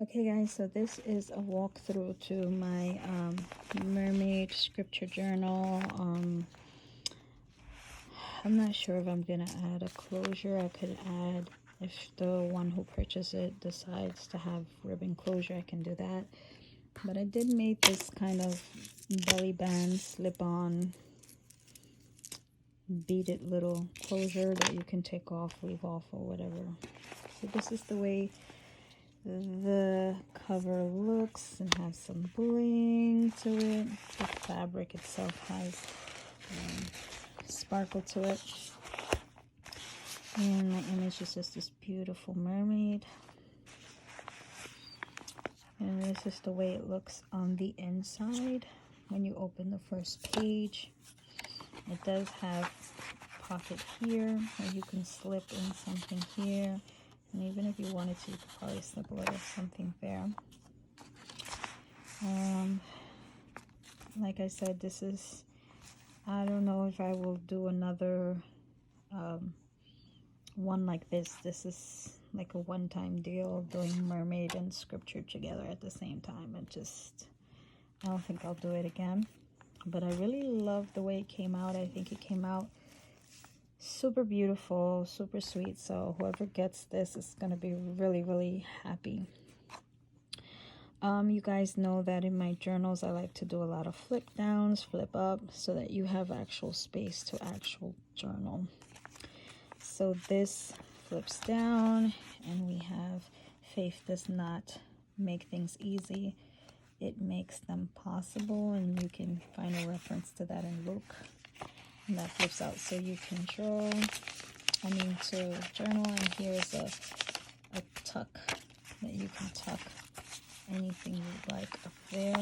Okay guys, so this is a walkthrough to my mermaid scripture journal. I'm not sure if I'm gonna add a closure. I could add, if the one who purchased it decides to have ribbon closure, I can do that. But I did make this kind of belly band slip-on beaded little closure that you can take off, leave off, or whatever. So this is the way the cover looks and has some bling to it. The fabric itself has sparkle to it. And my image is just this beautiful mermaid. And this is the way it looks on the inside when you open the first page. It does have a pocket here where you can slip in something here. And even if you wanted to, you could probably slip a little something there. Like I said, this is, I don't know if I will do another one like this. This is like a one-time deal, doing mermaid and scripture together at the same time. I don't think I'll do it again. But I really love the way it came out. I think it came out super beautiful, super sweet. So whoever gets this is gonna be really, really happy. You guys know that in my journals I like to do a lot of flip downs, flip up, so that you have actual space to actual journal. So this flips down, and we have faith does not make things easy, it makes them possible. And you can find a reference to that in Luke. And that flips out so you can to journal. And here's a tuck that you can tuck anything you'd like up there.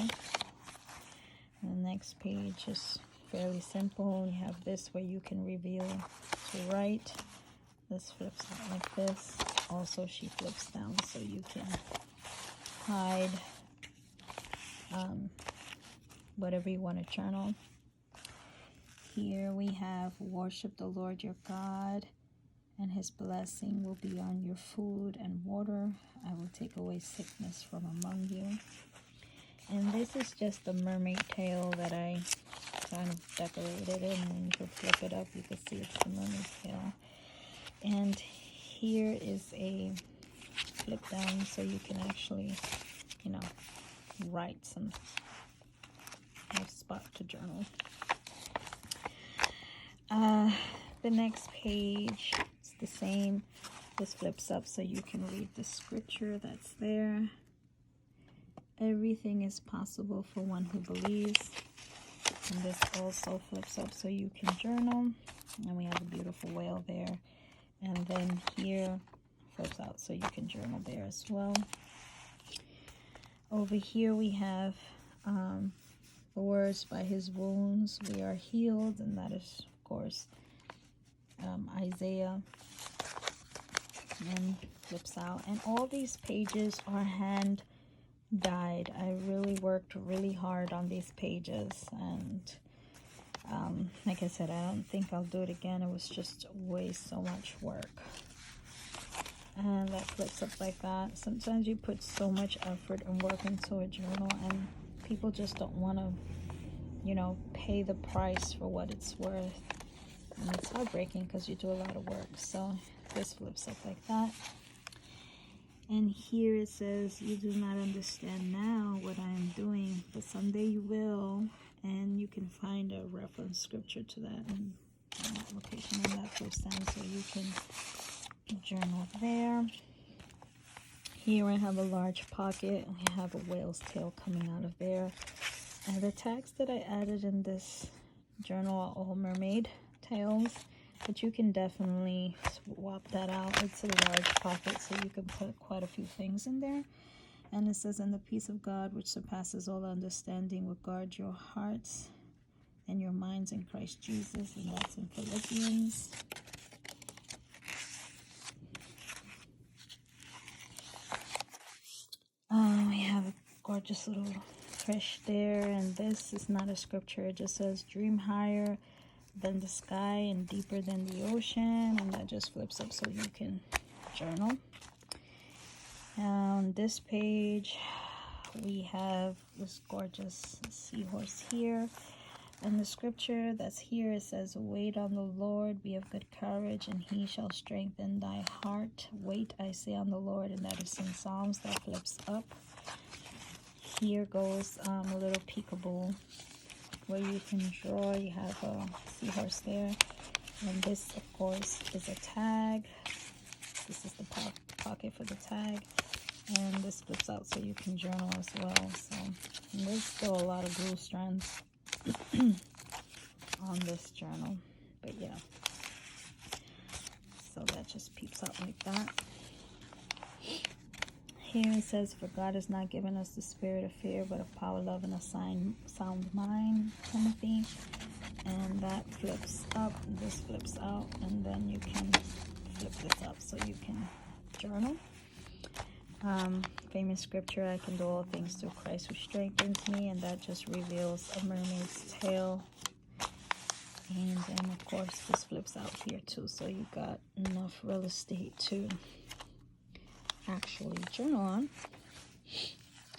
And the next page is fairly simple. You have this where you can reveal to write. This flips out like this. Also, she flips down so you can hide whatever you want to journal. Here we have worship the Lord your God, and his blessing will be on your food and water. I will take away sickness from among you. And this is just the mermaid tail that I kind of decorated in. And you can flip it up, you can see it's the mermaid tail. And here is a flip down so you can actually, write some spot to journal. The next page is the same. This flips up so you can read the scripture that's there. Everything is possible for one who believes. And this also flips up so you can journal. And we have a beautiful whale there. And then here flips out so you can journal there as well. Over here we have the words, by his wounds we are healed. And that is, of course, Isaiah. And flips out. And all these pages are hand dyed. I really worked really hard on these pages, and like I said, I don't think I'll do it again. It was just way so much work. And that flips up like that. Sometimes you put so much effort and work into a journal, and people just don't want to pay the price for what it's worth. And it's heartbreaking because you do a lot of work. So this flips up like that. And here it says, you do not understand now what I am doing, but someday you will. And you can find a reference scripture to that and location, and that flips down so you can journal there. Here I have a large pocket. We have a whale's tail coming out of there. And the tags that I added in this journal are all mermaid tails. But you can definitely swap that out. It's a large pocket, so you can put quite a few things in there. And it says, and the peace of God, which surpasses all understanding, will guard your hearts and your minds in Christ Jesus. And that's in Philippians. We have a gorgeous little fish there. And this is not a scripture. It just says, dream higher than the sky and deeper than the ocean. And that just flips up so you can journal. On this page, we have this gorgeous seahorse here. And the scripture that's here, it says, wait on the Lord, be of good courage, and he shall strengthen thy heart. Wait, I say, on the Lord, and that is in Psalms. That flips up. Here goes a little peekaboo where you can draw. You have a seahorse there. And this, of course, is a tag. This is the pocket for the tag. And this flips out so you can journal as well. So there's still a lot of glue strands on this journal, but yeah, so that just peeps out like that. Here it says, for God has not given us the spirit of fear, but of power, love, and a sound mind, Timothy. And that flips up, this flips out, and then you can flip this up so you can journal. Famous scripture, I can do all things through Christ who strengthens me, and that just reveals a mermaid's tail. And then of course this flips out here too, so you got enough real estate to actually journal on.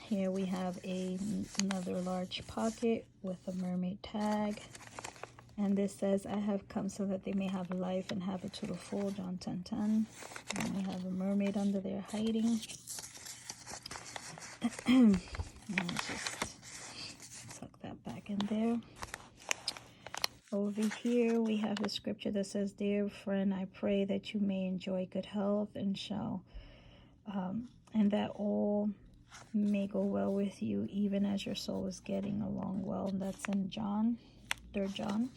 Here we have another large pocket with a mermaid tag, and this says, I have come so that they may have life and have it to the full, John 10:10. And we have a mermaid under there hiding. And just tuck that back in there. Over here we have the scripture that says, dear friend, I pray that you may enjoy good health and and that all may go well with you, even as your soul is getting along well. And that's in John, 3rd John.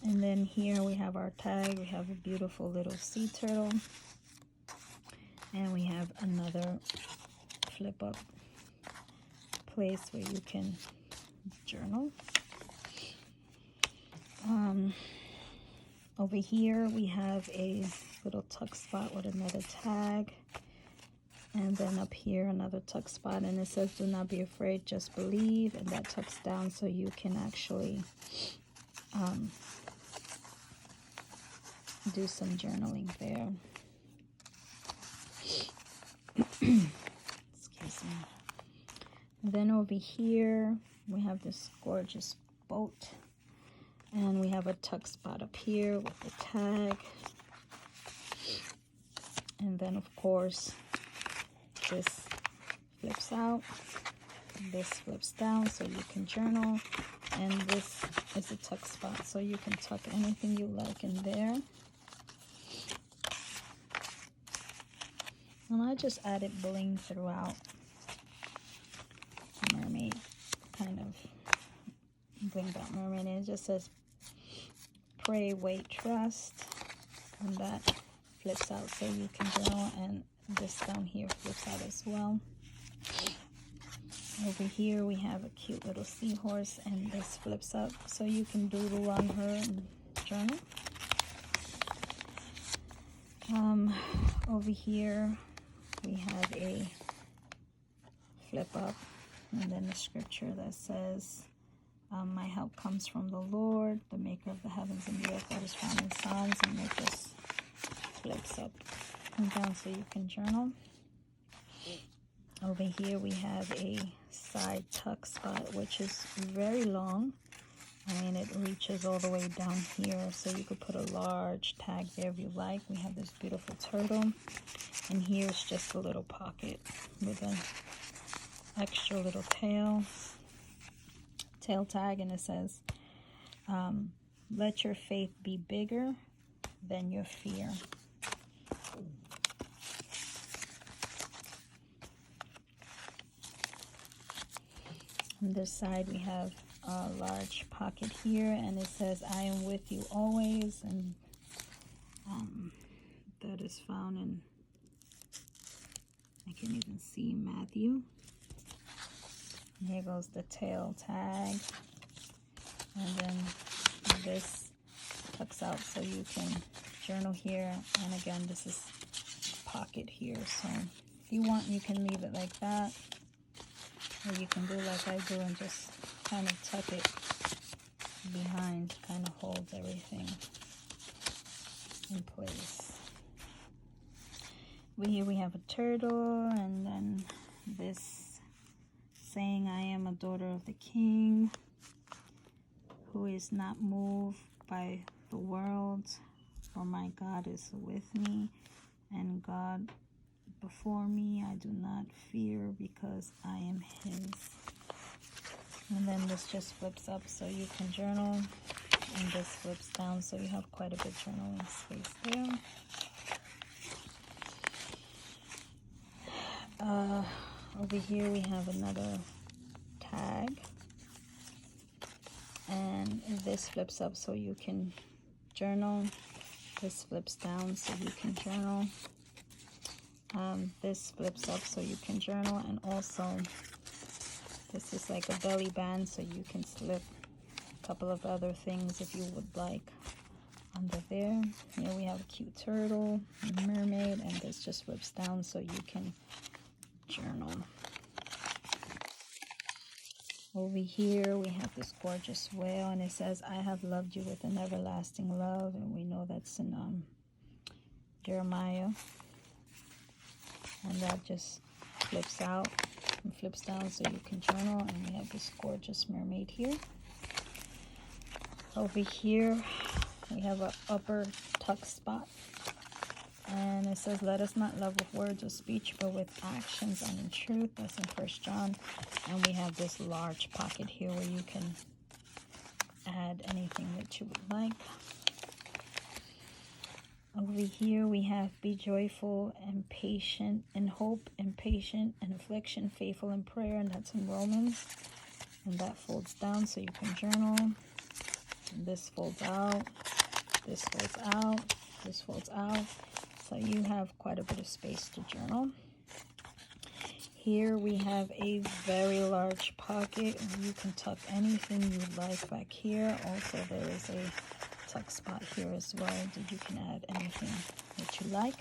And then here we have our tag. We have a beautiful little sea turtle, and we have another flip up place where you can journal. Over here we have a little tuck spot with another tag, and then up here another tuck spot, and it says, do not be afraid, just believe. And that tucks down so you can actually do some journaling there. Excuse me. And then over here we have this gorgeous boat, and we have a tuck spot up here with the tag. And then of course this flips out, this flips down so you can journal, and this is a tuck spot so you can tuck anything you like in there. And I just added bling throughout. Mermaid, kind of bling dot mermaid, and it just says pray, wait, trust, and that flips out so you can journal, and this down here flips out as well. Over here we have a cute little seahorse, and this flips up so you can doodle on her and journal. Over here we have a flip up, and then the scripture that says, my help comes from the Lord, the maker of the heavens and the earth, that is found in Psalms. And it just flips up and down so you can journal. Over here we have a side tuck spot, which is very long. I mean, it reaches all the way down here, so you could put a large tag there if you like. We have this beautiful turtle, and here's just a little pocket with an extra little tail tag, and it says, let your faith be bigger than your fear. On this side we have a large pocket here, and it says, I am with you always, and that is found in, I can't even see, Matthew. And here goes the tail tag, and then this tucks out so you can journal here, and again this is a pocket here, so if you want you can leave it like that, or you can do like I do and just kind of tuck it behind, kind of holds everything in place. Here we have a turtle, and then this saying, I am a daughter of the king, who is not moved by the world, for my God is with me, and God before me. I do not fear, because I am his. And then this just flips up so you can journal, and this flips down so you have quite a bit journaling space there. Over here we have another tag, and this flips up so you can journal. This flips down so you can journal. This flips up so you can journal, and also this is like a belly band so you can slip a couple of other things if you would like under there. Here we have a cute turtle, a mermaid, and this just flips down so you can journal. Over here we have this gorgeous whale, and it says, I have loved you with an everlasting love, and we know that's in Jeremiah. And that just flips out and flips down so you can journal, and we have this gorgeous mermaid here. Over here we have an upper tuck spot, and it says, let us not love with words or speech, but with actions and in truth. That's in 1 John. And we have this large pocket here where you can add anything that you would like. Over here we have, be joyful and patient in hope, and patient in affliction, faithful in prayer, and that's in Romans. And that folds down so you can journal. And this folds out, this folds out, this folds out. So you have quite a bit of space to journal. Here we have a very large pocket. You can tuck anything you like back here. Also there is a tuck spot here as well that you can add anything that you like.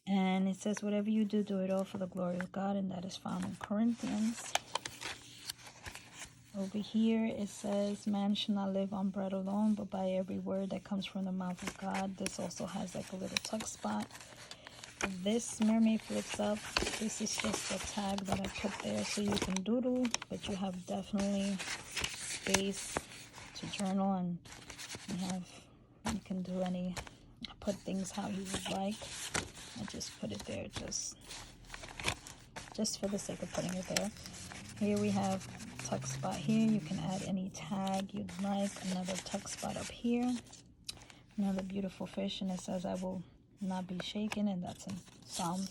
And it says, whatever you do, do it all for the glory of God, and that is found in Corinthians. Over here it says, man shall not live on bread alone, but by every word that comes from the mouth of God. This also has like a little tuck spot. This mermaid flips up. This is just a tag that I put there so you can doodle, but you have definitely space to journal, and you can do put things how you would like. I just put it there just for the sake of putting it there. Here we have tuck spot here. You can add any tag you'd like. Another tuck spot up here. Another beautiful fish, and it says, I will not be shaken, and that's in Psalms.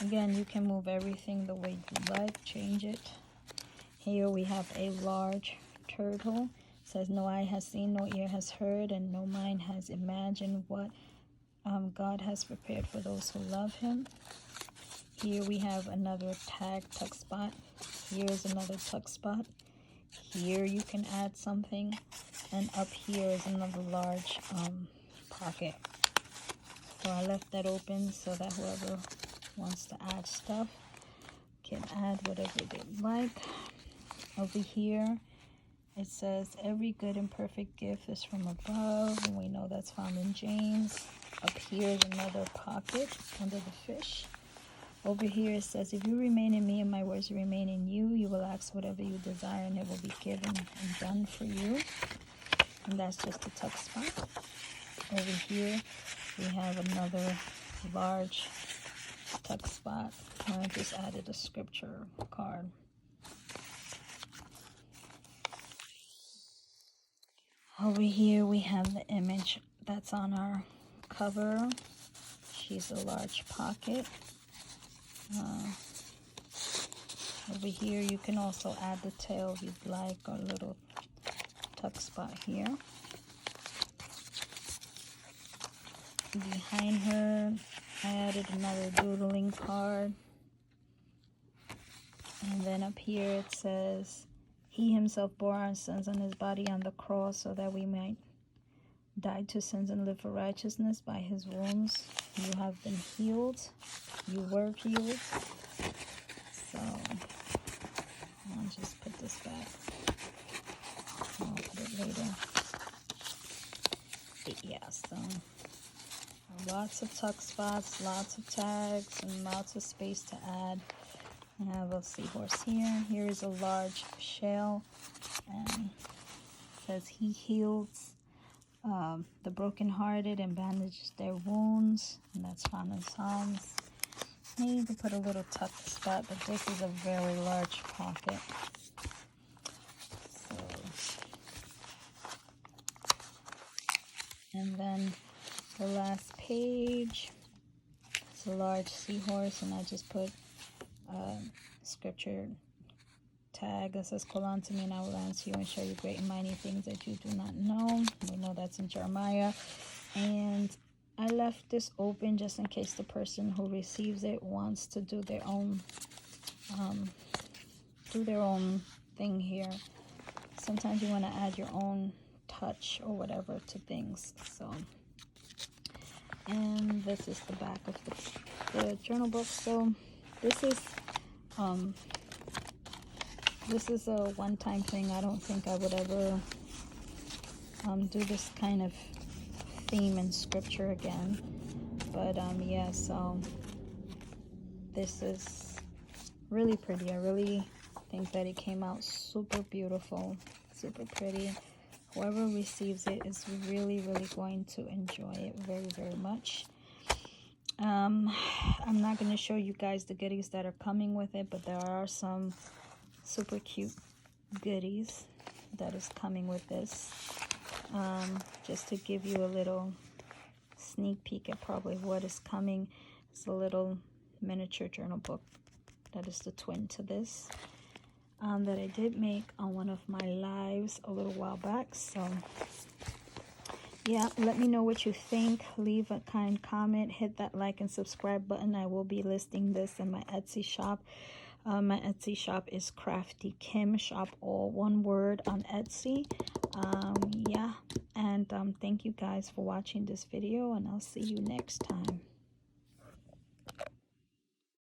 Again, you can move everything the way you like, change it. Here we have a large turtle. It says, no eye has seen, no ear has heard, and no mind has imagined what God has prepared for those who love him. Here we have another tuck spot. Here is another tuck spot. Here you can add something, and up here is another large pocket. So I left that open so that whoever wants to add stuff can add whatever they like. Over here it says, every good and perfect gift is from above, and we know that's found in James. Up here is another pocket under the fish. Over here it says, if you remain in me and my words remain in you, you will ask whatever you desire, and it will be given and done for you. And that's just a tuck spot. Over here we have another large tuck spot. I just added a scripture card. Over here we have the image that's on our cover. She's a large pocket. Over here you can also add the tail if you'd like, or a little tuck spot here. Behind her I added another doodling card. And then up here it says, he himself bore our sins on his body on the cross, so that we might die to sins and live for righteousness. By his wounds you have been healed. You were healed. So I'll just put this back. I'll put it later. yeah, so lots of tuck spots, lots of tags, and lots of space to add. I have a seahorse here. Here is a large shell, and it says he heals the brokenhearted and bandages their wounds, and that's found in Psalms. Need to put a little tuck spot, but this is a very large pocket. So, and then the last page, it's a large seahorse, and I just put scripture tag that says, "Call unto me and I will answer you and show you great and mighty things that you do not know." We know that's in Jeremiah. And I left this open just in case the person who receives it wants to do their own thing here. Sometimes you want to add your own touch or whatever to things. So, and this is the back of the journal book. So this is a one-time thing. I don't think I would ever do this kind of theme in scripture again. But yeah, so this is really pretty. I really think that it came out super beautiful, super pretty. Whoever receives it is really, really going to enjoy it very, very much. I'm not going to show you guys the goodies that are coming with it, but there are some super cute goodies that is coming with this. Just to give you a little sneak peek at probably what is coming. It's a little miniature journal book that is the twin to this, that I did make on one of my lives a little while back. So yeah, let me know what you think. Leave a kind comment, hit that like and subscribe button. I will be listing this in my Etsy shop. My Etsy shop is Crafty Kim Shop, all one word on Etsy. Yeah, and thank you guys for watching this video, and I'll see you next time.